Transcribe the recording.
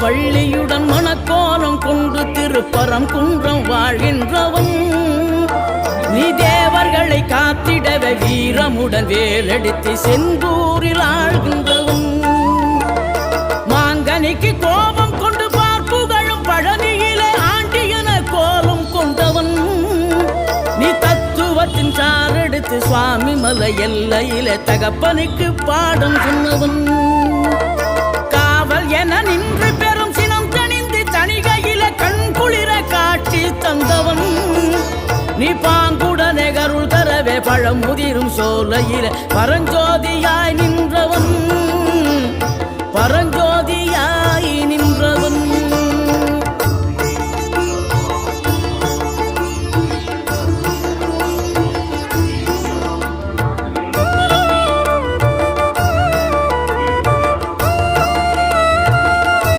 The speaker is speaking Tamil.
வள்ளியுடன் மணக்கோலம் கொண்டு திருப்பரம் குன்றம் வாழ்கின்றவன். நீ தேவர்களை காத்திடவே வீரமுடன் வேலெடுத்து செந்தூரில் ஆழ்கின்றவன். மாங்கனிக்கு கோபம் கொண்டு பார்ப்புகழும் பழனியிலே ஆண்டியன கோலம் கொண்டவன். நீ தத்துவத்தின் சாரெடுத்து சுவாமி மலை எல்லையிலே தகப்பனுக்கு பாடம் சொன்னவன். காவல் என நின்று பெரும் சினம் தணிந்து தணிகையில கண் குளிர காட்சி தந்தவன். நீ பாங்குடனே கருள் தரவே பழம் முதிரும் சோலையில பரஞ்சோதியாய் நின்றவன்.